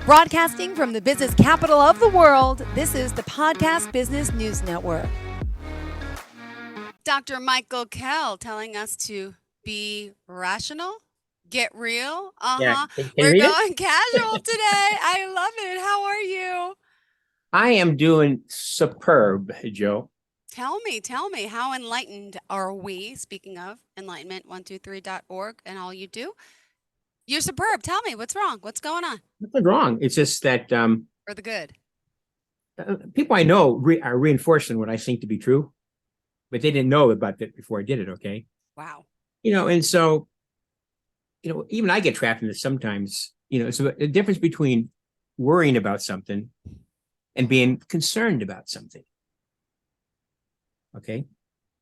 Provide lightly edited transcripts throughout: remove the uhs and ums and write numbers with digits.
Broadcasting from the business capital of the world, this is the Podcast Business News Network. Dr. Michael Kell telling us to be rational, get real. Yeah. Can you We're read it? going casual today. I love it. How are you? I am doing superb, Joe. Tell me, how enlightened are we? Speaking of enlightenment123.org and all you do. You're superb. Tell me, what's wrong? What's going on? Nothing wrong. It's just that For the good. people I know are reinforcing what I think to be true, but they didn't know about it before I did it. Okay. Wow. And so, even I get trapped in this sometimes. So the difference between worrying about something and being concerned about something. Okay.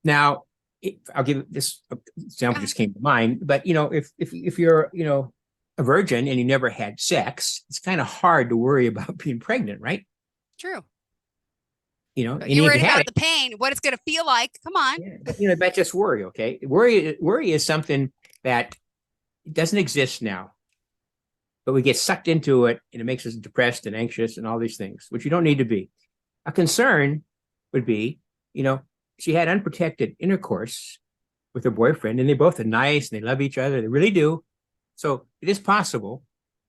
Now, I'll give this example just came to mind, but if you're a virgin and you never had sex, it's kind of hard to worry about being pregnant, right? True. And You're if worried you had about it, the pain, what it's going to feel like. Come on. yeah, but, that's just worry. Okay, worry is something that doesn't exist now, but we get sucked into it, and it makes us depressed and anxious and all these things, which you don't need to be. A concern would be, she had unprotected intercourse with her boyfriend, and they both are nice and they love each other. They really do. So it is possible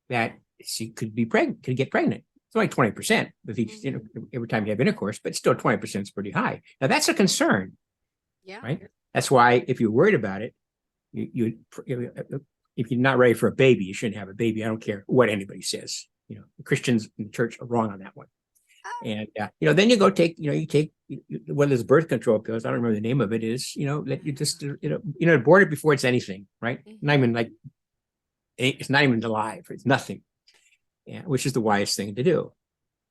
that she could be pregnant, could get pregnant. It's only 20% with each, every time you have intercourse, but still 20% is pretty high. Now that's a concern. Yeah. Right. That's why if you're worried about it, if you're not ready for a baby, you shouldn't have a baby. I don't care what anybody says. The Christians in the church are wrong on that one. And then you go take, you take one of those birth control pills. I don't remember the name of it. Is let you just abort it before it's anything, right? Not even like it's not even alive. It's nothing. Yeah, which is the wise thing to do.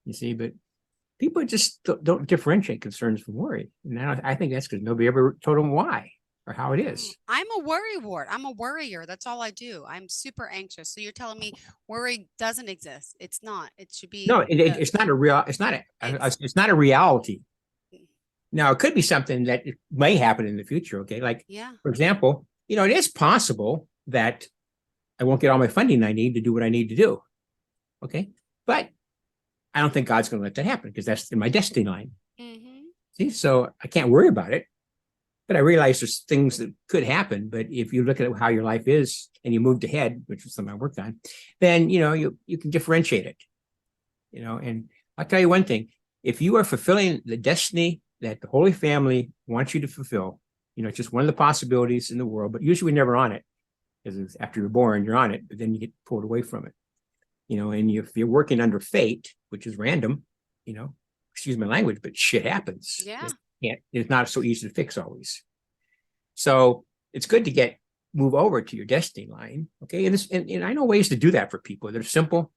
You see, but people just don't differentiate concerns from worry, and I think that's because nobody ever told them why or how it is. I'm a worrywart. I'm a worrier. That's all I do. I'm super anxious. So you're telling me worry doesn't exist? It's not. It should be. No, it's not a real. It's not it's not a reality. Now it could be something that may happen in the future. Okay, like for example, it is possible that I won't get all my funding I need to do what I need to do. Okay, but I don't think God's going to let that happen because that's in my destiny line. See, so I can't worry about it. But I realize there's things that could happen. But if you look at how your life is and you moved ahead, which is something I worked on, then you can differentiate it. And I'll tell you one thing: if you are fulfilling the destiny that the Holy Family wants you to fulfill, it's just one of the possibilities in the world. But usually we're never on it because after you're born, you're on it, but then you get pulled away from it. And if you're working under fate, which is random, excuse my language, but shit happens. Yeah. It's not so easy to fix always. So it's good to move over to your destiny line. Okay. And I know ways to do that for people that are simple,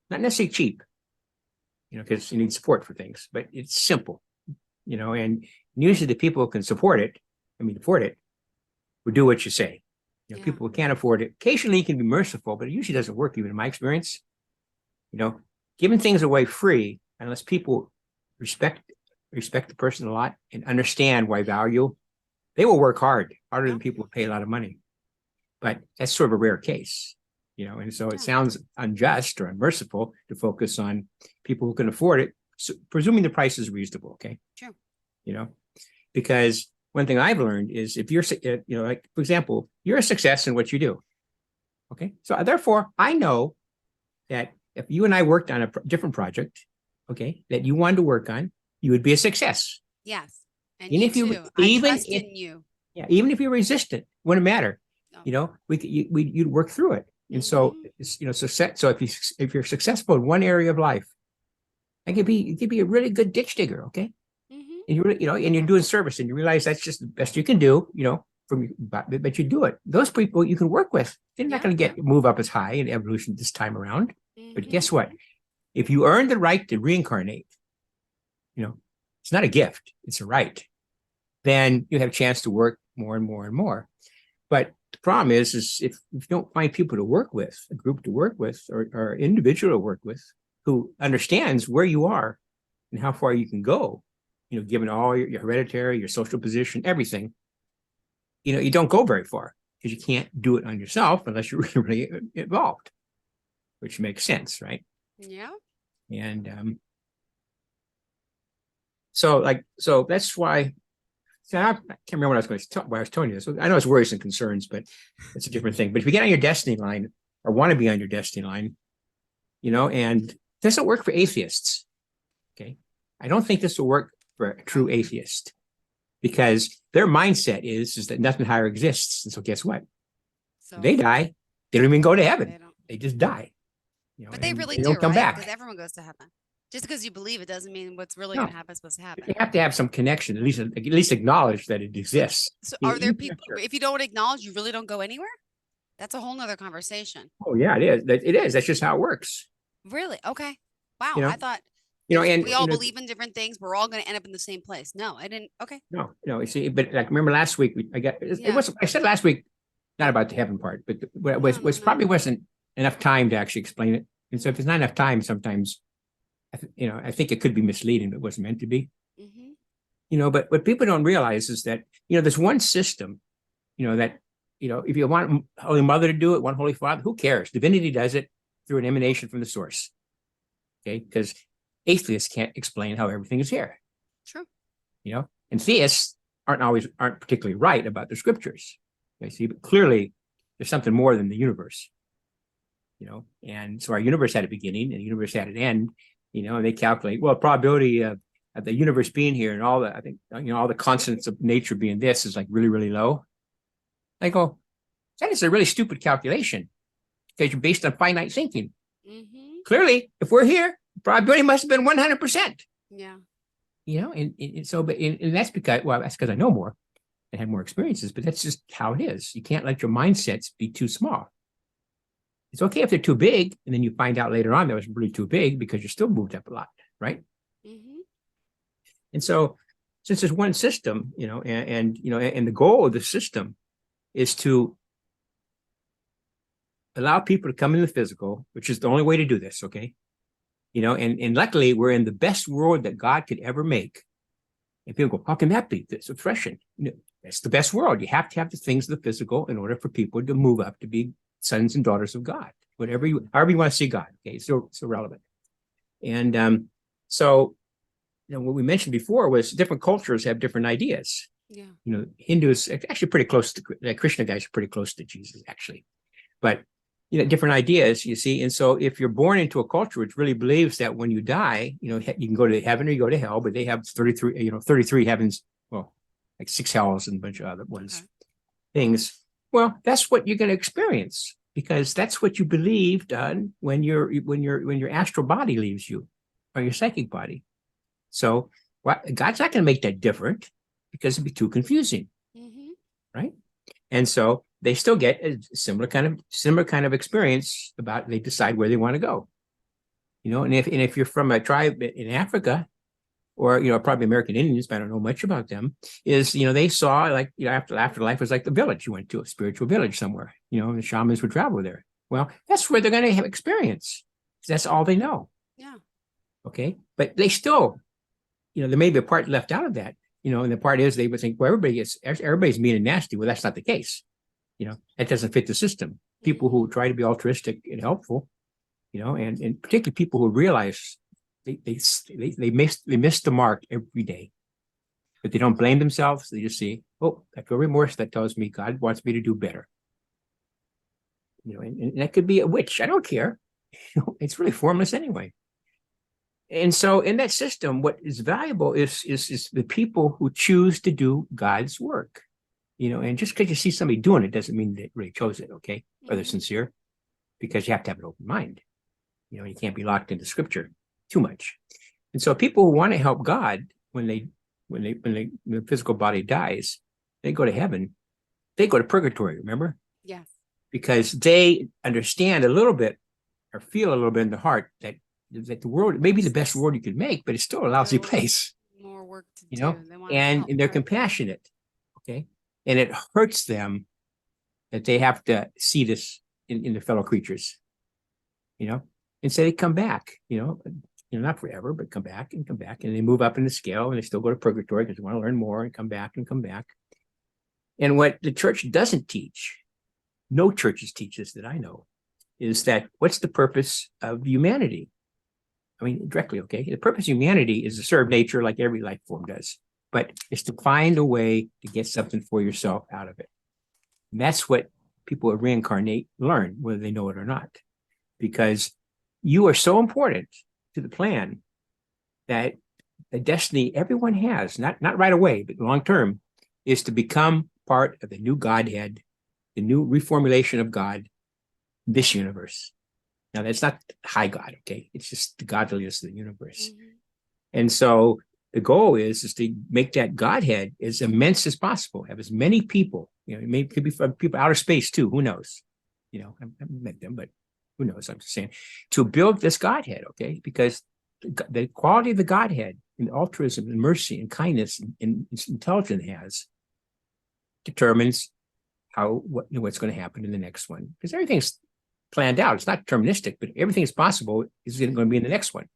not necessarily cheap, because you need support for things, but it's simple, and usually the people who can afford it, will do what you say. People who can't afford it, occasionally you can be merciful, but it usually doesn't work, even in my experience. Giving things away free, unless people respect the person a lot and understand why value, they will work harder than people who pay a lot of money. But that's sort of a rare case, and so it sounds unjust or unmerciful to focus on people who can afford it, so, presuming the price is reasonable. Okay. Sure. Because one thing I've learned is if you're, like, for example, you're a success in what you do. Okay. So therefore, I know that if you and I worked on a different project, okay, that you wanted to work on, you would be a success. Yes. And even you if you, too. I trust in you. Yeah. Even if you're resistant, wouldn't matter. You'd work through it. And so, success. So if you're successful in one area of life, it could be a really good ditch digger. Okay. And and you're doing service, and you realize that's just the best you can do, but you do it. Those people you can work with, they're not going to move up as high in evolution this time around. But guess what? If you earn the right to reincarnate, it's not a gift, it's a right. Then you have a chance to work more and more and more. But the problem is if you don't find people to work with, a group to work with, or individual to work with who understands where you are and how far you can go, given all your hereditary, your social position, everything, you don't go very far because you can't do it on yourself unless you're really involved, which makes sense, right? Yeah. And so that's why. So I can't remember what I was going to talk. Why I was telling you this. I know it's worries and concerns, but it's a different thing. But if you get on your destiny line or want to be on your destiny line, and it doesn't work for atheists. Okay, I don't think this will work for a true atheist because their mindset is that nothing higher exists. And so guess what? So they die. They don't even go to heaven. They just die. But they really don't come back because everyone goes to heaven. Just because you believe it doesn't mean what's really going to happen is supposed to happen. You have to have some connection, at least acknowledge that it exists. So are there people, if you don't acknowledge, you really don't go anywhere? That's a whole nother conversation. Oh yeah, it is. It is. That's just how it works. Really? Okay. Wow. I thought, and we all believe in different things. We're all going to end up in the same place. No, I didn't. Okay. No, you see, but like, remember last week, it wasn't, I said last week, not about the heaven part, but it probably wasn't enough time to actually explain it. And so if there's not enough time, sometimes, I think it could be misleading, but it wasn't meant to be. Mm-hmm. But what people don't realize is that, there's one system, that, if you want Holy Mother to do it, one Holy Father, who cares? Divinity does it through an emanation from the source. Okay. Because atheists can't explain how everything is here. True. And theists aren't particularly right about the scriptures. Okay, see, but clearly there's something more than the universe. And so our universe had a beginning and the universe had an end, and they calculate, probability of the universe being here and all the, I think, all the constants of nature being this is like really, really low. I go, that is a really stupid calculation because you're based on finite thinking. Mm-hmm. Clearly, if we're here, probability must have been 100%. Yeah. And so, but that's because I know more and had more experiences, but that's just how it is. You can't let your mindsets be too small. It's okay if they're too big, and then you find out later on that was really too big because you're still moved up a lot, right? Mm-hmm. And so, since there's one system, and the goal of the system is to allow people to come in the physical, which is the only way to do this, okay? And luckily we're in the best world that God could ever make. And people go, how can that be? That's oppression. That's the best world. You have to have the things of the physical in order for people to move up to be sons and daughters of God, however you want to see God. Okay, so relevant. And so, what we mentioned before was different cultures have different ideas. Yeah. Hindus actually pretty close to the Krishna guys are pretty close to Jesus actually, but different ideas, you see. And so if you're born into a culture which really believes that when you die, you can go to heaven or you go to hell, but they have 33 heavens, like 6 hells and a bunch of other ones, things. Well, that's what you're going to experience because that's what you believed when your astral body leaves you or your psychic body. So God's not going to make that different because it'd be too confusing. Mm-hmm. Right. And so they still get a similar kind of experience about they decide where they want to go. And if you're from a tribe in Africa, or probably American Indians, but I don't know much about them, is they saw like after life was like the village. You went to a spiritual village somewhere, and the shamans would travel there. Well, that's where they're going to have experience. That's all they know. Yeah. Okay. But they still, there may be a part left out of that, and the part is they would think, well, everybody's mean and nasty. Well, that's not the case. That doesn't fit the system. People who try to be altruistic and helpful, and particularly people who realize they miss the mark every day, but they don't blame themselves. They just see, I feel remorse. That tells me God wants me to do better. And that could be a witch. I don't care. It's really formless anyway. And so in that system, what is valuable is the people who choose to do God's work. And just because you see somebody doing it doesn't mean they really chose it, okay? Or they're sincere, because you have to have an open mind. You can't be locked into scripture too much. And so people who want to help God when the physical body dies, they go to heaven. They go to purgatory, remember? Yes. Because they understand a little bit or feel a little bit in the heart that the world may be the best world you could make, but it's still a lousy place. More work to do. And they're compassionate, okay? And it hurts them that they have to see this in their fellow creatures, and so they come back, not forever, but come back, and they move up in the scale, and they still go to purgatory because they want to learn more and come back. And what the church doesn't teach, no churches teach this that I know, is that what's the purpose of humanity? I mean, directly, okay? The purpose of humanity is to serve nature like every life form does, but it's to find a way to get something for yourself out of it. And that's what people who reincarnate learn, whether they know it or not, because you are so important to the plan that the destiny everyone has, not right away, but long term, is to become part of the new Godhead, the new reformulation of God, this universe. Now, that's not high God, okay? It's just the godliness of the universe. Mm-hmm. And so the goal is to make that Godhead as immense as possible, have as many people, it could be from people outer space too, who knows? I haven't met them, but who knows? I'm just saying, to build this Godhead, okay? Because the quality of the Godhead and altruism and mercy and kindness and intelligence has determines what's going to happen in the next one. Because everything's planned out. It's not deterministic, but everything is possible is going to be in the next one.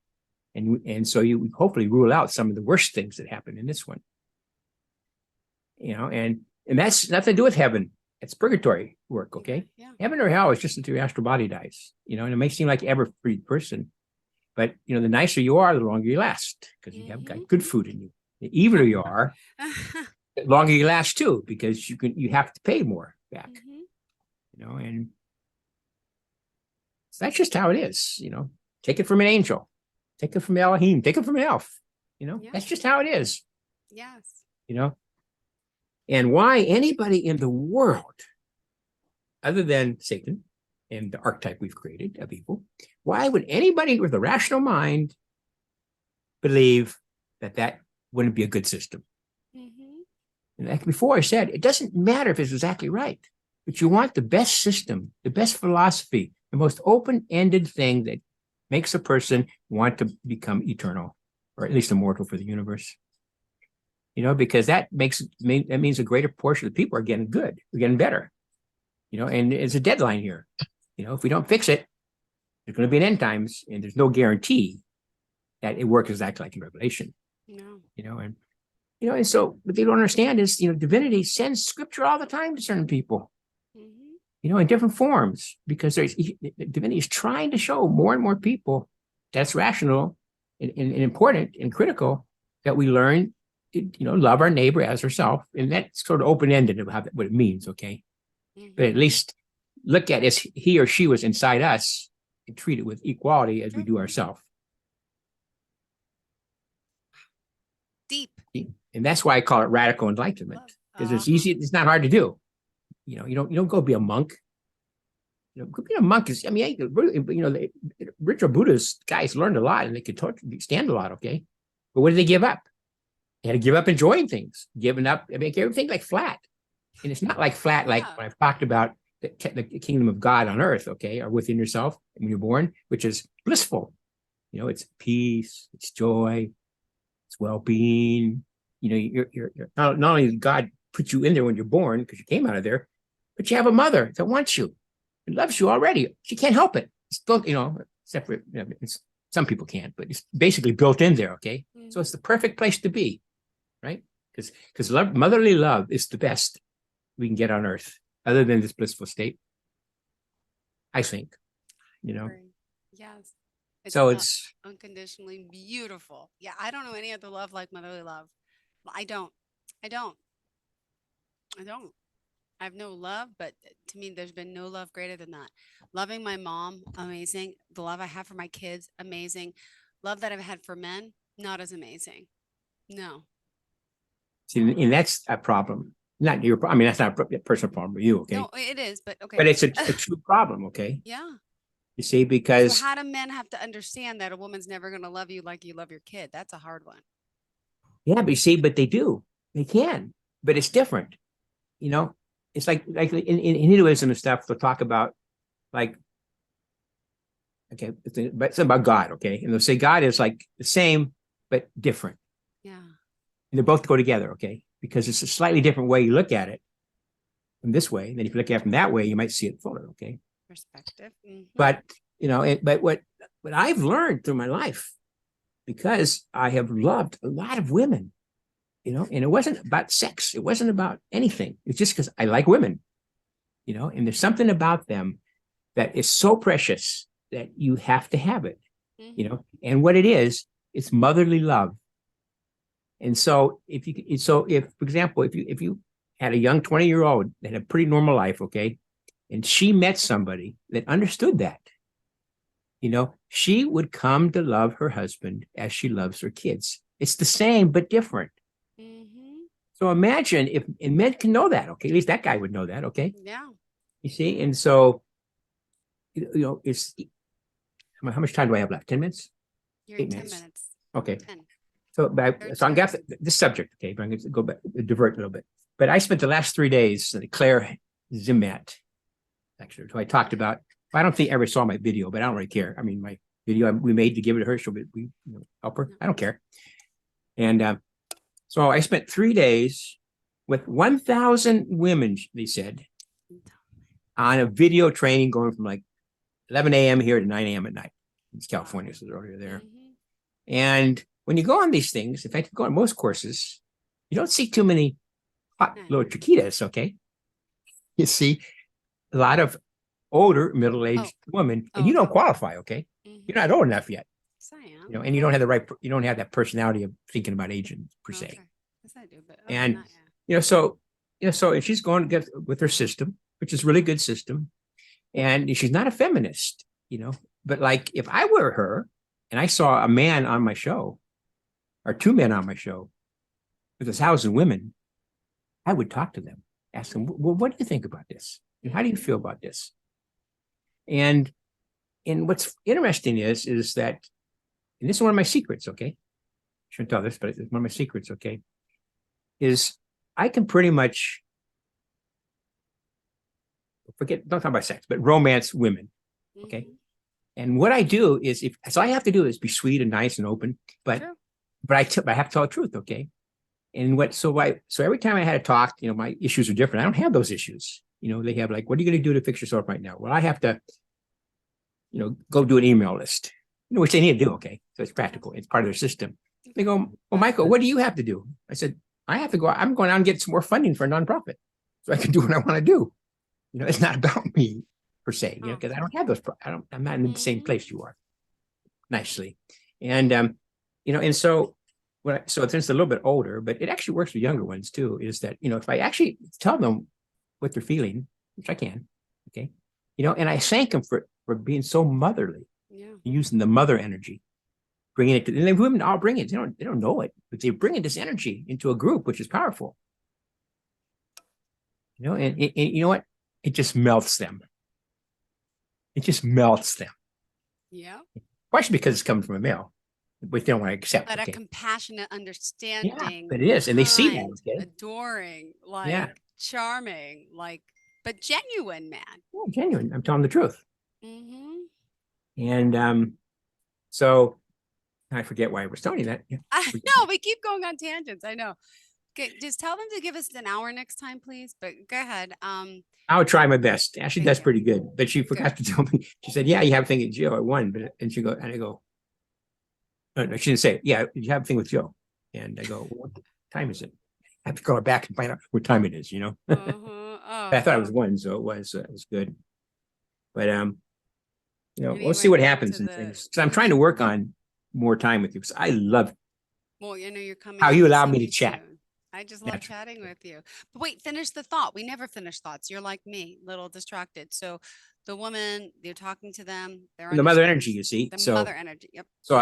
And so you hopefully rule out some of the worst things that happen in this one. And that's nothing to do with heaven. It's purgatory work, okay? Yeah. Heaven or hell is just until your astral body dies, and it may seem like every free person, but the nicer you are, the longer you last, because you have got good food in you. The eviler you are, the longer you last too, because you have to pay more back. And so that's just how it is. Take it from an angel, take it from Elohim, take it from an elf. That's just how it is. Yes. And why anybody in the world, other than Satan and the archetype we've created of evil, why would anybody with a rational mind believe that wouldn't be a good system? And like before I said, it doesn't matter if it's exactly right, but you want the best system, the best philosophy, the most open-ended thing that makes a person want to become eternal, or at least immortal for the universe. Because that means a greater portion of the people are getting good, we're getting better. And it's a deadline here. If we don't fix it, there's going to be an end times, and there's no guarantee that it works exactly like in Revelation. No. And so what they don't understand is, divinity sends scripture all the time to certain people, in different forms, because divinity is trying to show more and more people that's rational and important and critical, that we learn, love our neighbor as herself. And that's sort of open-ended about what it means, okay? But at least look at as he or she was inside us and treat it with equality as we do ourselves. Deep. And that's why I call it radical enlightenment, because it's easy. It's not hard to do. You don't go be a monk. Being a monk is, the ritual Buddhist guys learned a lot and they could stand a lot, okay? But what did they give up? They had to give up enjoying things, giving up, everything like flat. And it's not like flat, like when I've talked about the kingdom of God on earth, okay, or within yourself when you're born, which is blissful. It's peace, it's joy, it's well-being. You're not only did God put you in there when you're born because you came out of there, but you have a mother that wants you and loves you already. She can't help it. It's still, except for some people can't, but it's basically built in there, okay? So it's the perfect place to be, right? Because motherly love is the best we can get on earth, other than this blissful state, I think. Yes. It's unconditionally beautiful. Yeah, I don't know any other love like motherly love. I don't. I have no love, but to me, there's been no love greater than that. Loving my mom, amazing. The love I have for my kids, amazing. Love that I've had for men, not as amazing. No. See, and that's a problem. Not your problem. That's not a personal problem for you, okay? No, it is, but okay. But it's a true problem, okay? Yeah. You see, because... So how do men have to understand that a woman's never going to love you like you love your kid? That's a hard one. Yeah, but you see, but they do. They can. But it's different. It's like in Hinduism and stuff, they'll talk about but it's about God, okay? And they'll say God is like the same, but different. Yeah. And they both go together, okay? Because it's a slightly different way you look at it from this way. And then if you look at it from that way, you might see it fuller, okay? Perspective. But, but what I've learned through my life, because I have loved a lot of women, and it wasn't about sex. It wasn't about anything. It's just because I like women, and there's something about them that is so precious that you have to have it. you know, and what it is, it's motherly love. And so if, for example, if you had a young 20-year-old that had a pretty normal life, okay, and she met somebody that understood that, you know, she would come to love her husband as she loves her kids. It's the same, but different. So imagine if, and men can know that, okay, at least that guy would know that, okay? Yeah. You see, and so, you know, it's, how much time do I have left? 10 minutes? You're 10 minutes. Okay. 10. So I'm going to this subject, okay, but I'm going to go back, divert a little bit. But I spent the last 3 days at Claire Zimat, actually, who I talked about. I don't think I ever saw my video, but I don't really care. I mean, my video we made to give it to her, so we help her. I don't care. And so I spent 3 days with 1,000 women, they said, on a video training going from like 11 a.m. here to 9 a.m. at night. It's California, so they're earlier there. And when you go on these things, in fact, you go on most courses, you don't see too many hot little chiquitas, okay? You see a lot of older, middle-aged women, and you don't qualify, okay? You're not old enough yet. Yes, I am. You know, and you don't have the right, you don't have that personality of thinking about aging per se. Yes, I do, but and not yet. So and she's going to get with her system, which is a really good system. And she's not a feminist, you know, but like if I were her and I saw a man on my show or 2 men on my show with 1,000 women, I would talk to them, ask them, well, what do you think about this? And how do you feel about this? And what's interesting is that, and this is one of my secrets, okay? Shouldn't tell this, but it's one of my secrets, okay? Is I can pretty much don't talk about sex, but romance women, okay? And what I do is, so I have to do is be sweet and nice and open, but I have to tell the truth, okay? And so every time I had a talk, you know, my issues are different. I don't have those issues. You know, they have like, what are you going to do to fix yourself right now? Well, I have to, you know, go do an email list, you know, which they need to do, okay? So it's practical. It's part of their system. They go, well, Michael, what do you have to do? I said, I have to go, I'm going out and get some more funding for a nonprofit so I can do what I want to do. You know, it's not about me per se, you know, because I don't have those, I'm not in the same place you are, nicely. And, you know, and so, so since a little bit older, but it actually works with younger ones too, is that, you know, if I actually tell them what they're feeling, which I can, okay, you know, and I thank them for being so motherly, using the mother energy, bringing it to, and then women all bring it, they don't know it, but they bring this energy into a group, which is powerful, you know, and you know what, it just melts them. It just melts them. Yeah. Partially because it's coming from a male, which they don't want to accept. But a compassionate understanding. Yeah, but it is. And they see that. Okay? Adoring, like charming, like, but genuine, man. Yeah, genuine. I'm telling the truth. And so I forget why I was telling you that. I know, we keep going on tangents. I know. Okay, just tell them to give us an hour next time, please. But go ahead. I'll try my best. Ashley does pretty good, but she forgot to tell me. She said, "Yeah, you have a thing with Joe at 1," but and I go, no, she didn't say it. Yeah, you have a thing with Joe, and I go, what time is it? I have to go back and find out what time it is. You know, I thought it was 1, so it was good. But you know, we'll see what happens in things. So I'm trying to work on more time with you because I love. Well, you know, you're coming. How you allow me to chat. I just love chatting with you. But wait, finish the thought. We never finish thoughts. You're like me, little distracted. So the woman, you're talking to them. They're the mother energy, you see. The mother energy. Yep. So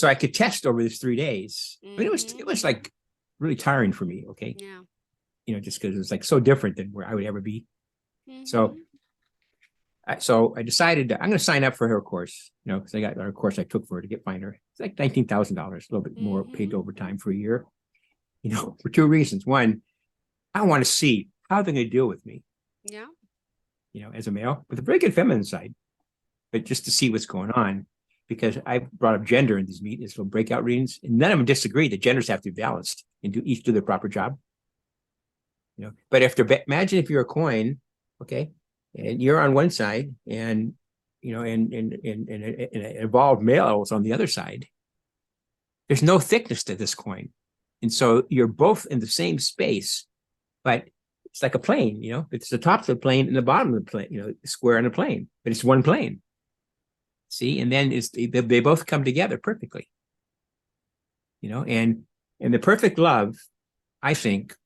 I could test over these 3 days. I mean, it was like really tiring for me. Okay. Yeah. You know, just because it was like so different than where I would ever be. So I decided I'm going to sign up for her course, you know, because I got our course I took for her to find her. It's like $19,000, a little bit more paid overtime for a year, you know, for 2 reasons. One, I want to see how they're going to deal with me. Yeah. You know, as a male with a very good feminine side, but just to see what's going on, because I brought up gender in these meetings, little breakout readings, and none of them disagree that genders have to be balanced and each do their proper job. You know, but imagine if you're a coin, okay, and you're on one side, and you know, and an evolved male is on the other side. There's no thickness to this coin, and so you're both in the same space, but it's like a plane. You know, it's the top of the plane and the bottom of the plane. You know, square on a plane, but it's one plane. See, and then they both come together perfectly. And the perfect love, I think,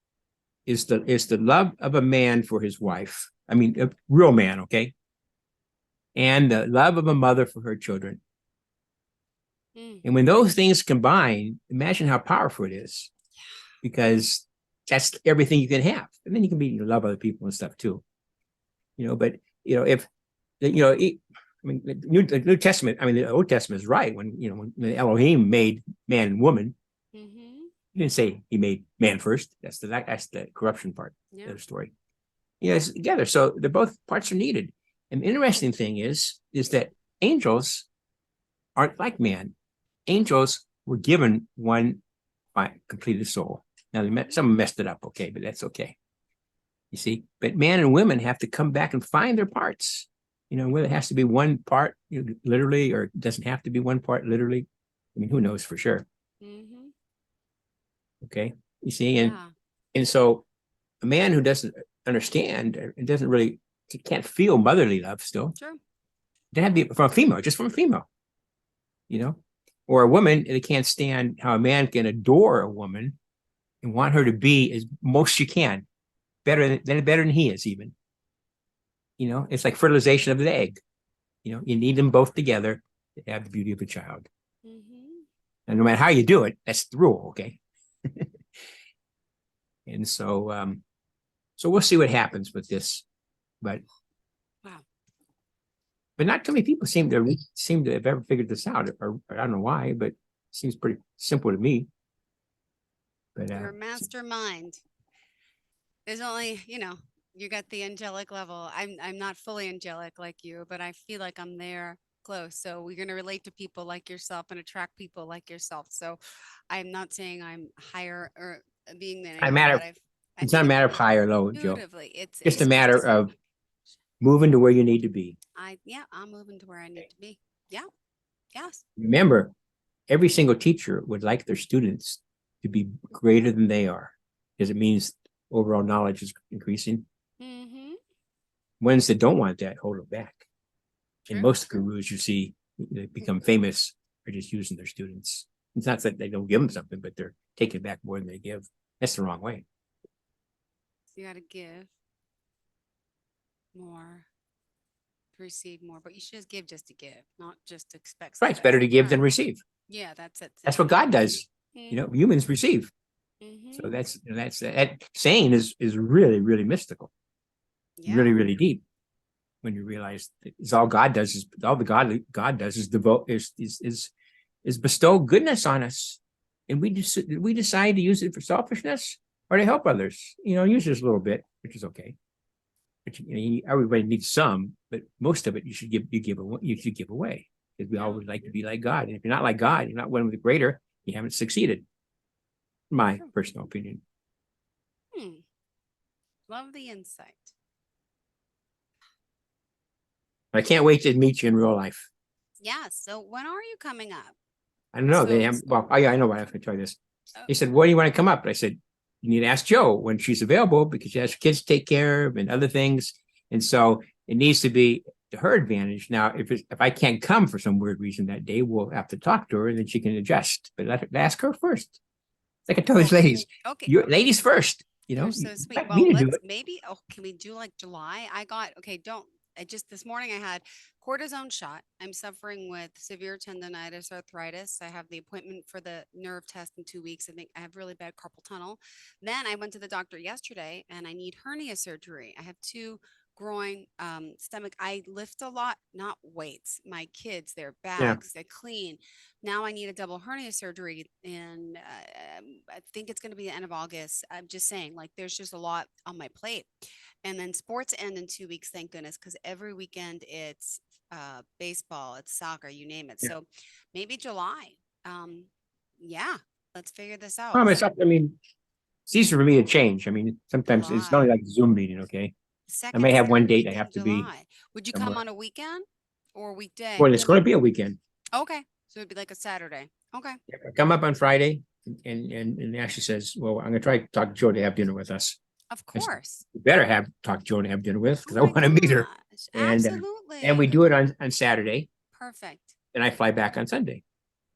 is the love of a man for his wife. I mean, a real man, okay? And the love of a mother for her children. And when those things combine, imagine how powerful it is, because that's everything you can have. And then you can love other people and stuff too. But if I mean, the New Testament, I mean, the Old Testament is right. When Elohim made man and woman, he didn't say he made man first. That's the corruption part of the story. It's together. So both parts are needed. And the interesting thing is that angels aren't like man. Angels were given one completed soul. Now, some messed it up, okay, but that's okay. You see, but man and women have to come back and find their parts. Whether it has to be one part literally, or it doesn't have to be one part literally. I mean, who knows for sure? Okay, you see, and so a man who doesn't understand and can't feel motherly love still. Sure. They have to be from a female, or a woman that can't stand how a man can adore a woman and want her to be as most she can, better than he is even. It's like fertilization of the egg. You need them both together to have the beauty of a child. And no matter how you do it, that's the rule, okay? And so we'll see what happens with this, but not too many people seem to have ever figured this out, or I don't know why, but it seems pretty simple to me. But you're a mastermind. There's only, you got the angelic level. I'm not fully angelic like you, but I feel like I'm there close. So we're going to relate to people like yourself and attract people like yourself. So I'm not saying I'm higher or being than it's not a matter of high or low, Joe. It's just a matter of moving to where you need to be. I'm moving to where I need to be. Yeah. Yes. Remember, every single teacher would like their students to be greater than they are, because it means overall knowledge is increasing. Ones that don't want that hold it back. True. And most gurus you see that become famous are just using their students. It's not that they don't give them something, but they're taking back more than they give. That's the wrong way. You got to give more to receive more, but you should just give just to give, not just to expect. Right, it's better to give than receive. Yeah, that's it. That's what God does. Humans receive. So that's that saying is really, really mystical. Really, really deep. When you realize that it's all God does is God does is bestow goodness on us, and we decide to use it for selfishness or to help others. Use just a little bit, which is okay. But everybody needs some, but most of it you should give away, because we all would like to be like God. And if you're not like God, you're not one with the greater, you haven't succeeded. My personal opinion. Love the insight. I can't wait to meet you in real life. Yeah. So when are you coming up? I don't know. I know what I have to try this. He said, "When do you want to come up?" And I said, "You need to ask Joe when she's available, because she has kids to take care of and other things. And so it needs to be to her advantage. Now, if I can't come for some weird reason that day, we'll have to talk to her, and then she can adjust. But ask her first. Like I tell these ladies, ladies first. You're so sweet. Well, maybe. Can we do like July? This morning I had cortisone shot. I'm suffering with severe tendonitis, arthritis. I have the appointment for the nerve test in 2 weeks. I think I have really bad carpal tunnel. Then I went to the doctor yesterday and I need hernia surgery. I have 2 groin, stomach. I lift a lot, not weights. My kids, their bags, they clean. Now I need a double hernia surgery, and I think it's going to be the end of August. I'm just saying, like, there's just a lot on my plate. And then sports end in 2 weeks, thank goodness, because every weekend it's baseball, it's soccer, you name it. So maybe July. Let's figure this out. It's easier for me to change. Sometimes July. It's not like Zoom meeting, okay? I may have one date I have to be. Would you come on a weekend or a weekday? Well, it's going to be a weekend. Okay. So it'd be like a Saturday. Okay. I come up on Friday, and Ashley says, "Well, I'm going to try to talk to Joe to have dinner with us." Of course. You better talk to Joe to have dinner with, because I want to meet her. Absolutely. And we do it on Saturday. Perfect. And I fly back on Sunday.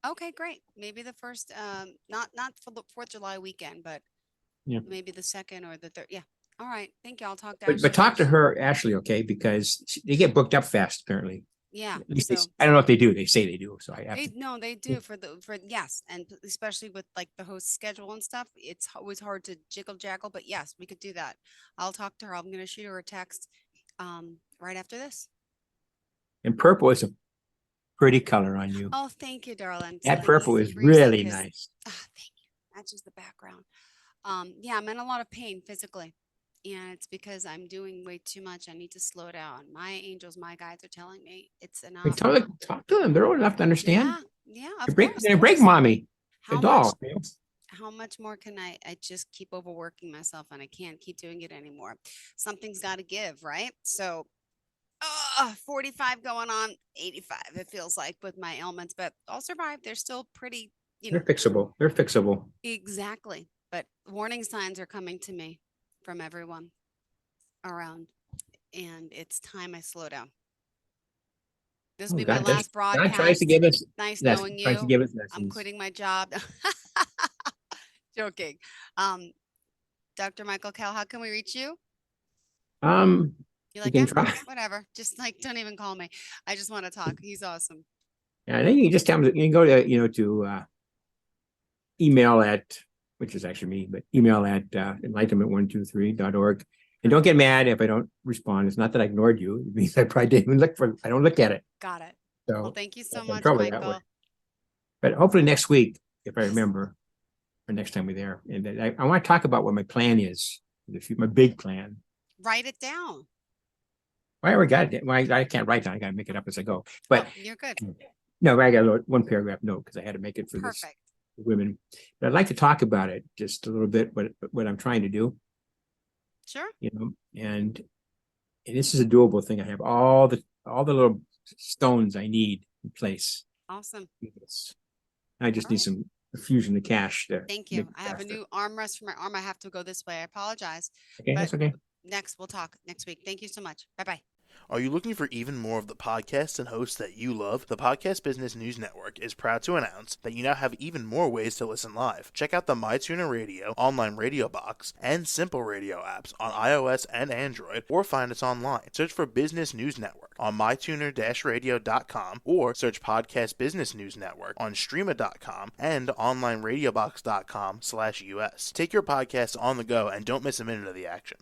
Okay, great. Maybe the first, not for the 4th of July weekend, but maybe the 2nd or the 3rd. Yeah. All right. Thank you. I'll talk to Ashley. But talk to her, Ashley, okay? Because they get booked up fast, apparently. Yeah. At least I don't know if they do. They say they do. So I have No, they do yes. And especially with like the host schedule and stuff, it's always hard to jiggle jackle, but yes, we could do that. I'll talk to her. I'm going to shoot her a text right after this. And purple is a pretty color on you. Oh, thank you, darling. That purple is really nice. Thank you. Matches the background. Yeah, I'm in a lot of pain physically. And it's because I'm doing way too much. I need to slow down. My angels, my guides are telling me it's enough. Talk to them. They're old enough to understand. Yeah. Break mommy. The doll. How much more can I just keep overworking myself and I can't keep doing it anymore. Something's got to give, right? So 45 going on 85, it feels like, with my ailments, but I'll survive. They're still pretty, They're fixable. They're fixable. Exactly. But warning signs are coming to me from everyone around, and it's time I slow down. This will be my last broadcast. God tries to give us nice knowing you. To give us I'm quitting my job. Joking. Dr. Michael Kell, how can we reach you? You like can try. Whatever. Just like, don't even call me. I just want to talk. He's awesome. Yeah, I think you can just tell him. You can go to to email at, which is actually me, but email at enlightenment123.org. And don't get mad if I don't respond. It's not that I ignored you. It means I probably didn't even I don't look at it. Got it. So well, thank you so much, Michael. But hopefully next week, if I remember, or next time we're there. And I want to talk about what my plan is, my big plan. Write it down. Well, I got it. Well, I can't write down. I got to make it up as I go. But you're good. No, I got one paragraph note because I had to make it for this women. But I'd like to talk about it just a little bit. What I'm trying to do. Sure. And this is a doable thing. I have all the little stones I need in place. Awesome. I just need some infusion of cash. Thank you. I have a new armrest for my arm. I have to go this way. I apologize. Okay, that's okay. Next, we'll talk next week. Thank you so much. Bye-bye. Are you looking for even more of the podcasts and hosts that you love? The Podcast Business News Network is proud to announce that you now have even more ways to listen live. Check out the MyTuner Radio, online radio box, and Simple Radio apps on iOS and Android, or find us online. Search for Business News Network on mytuner-radio.com, or search Podcast Business News Network on streama.com and onlineradiobox.com/US. Take your podcasts on the go and don't miss a minute of the action.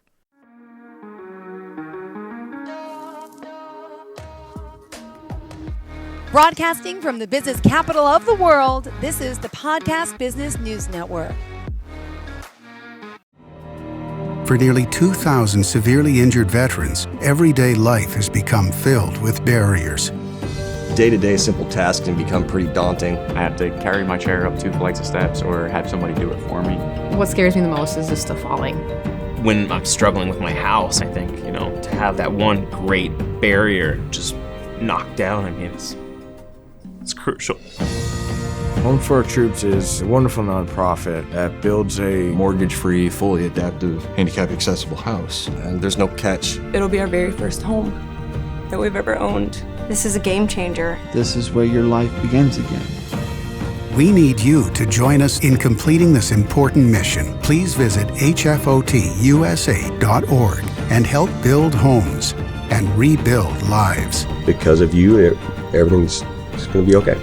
Broadcasting from the business capital of the world, this is the Podcast Business News Network. For nearly 2,000 severely injured veterans, everyday life has become filled with barriers. Day-to-day simple tasks can become pretty daunting. I have to carry my chair up 2 flights of steps or have somebody do it for me. What scares me the most is just the falling. When I'm struggling with my house, I think, to have that one great barrier just knocked down, it's crucial. Home for Our Troops is a wonderful nonprofit that builds a mortgage-free, fully adaptive, handicap-accessible house. And there's no catch. It'll be our very first home that we've ever owned. This is a game changer. This is where your life begins again. We need you to join us in completing this important mission. Please visit hfotusa.org and help build homes and rebuild lives. Because of you, everything's going to be okay.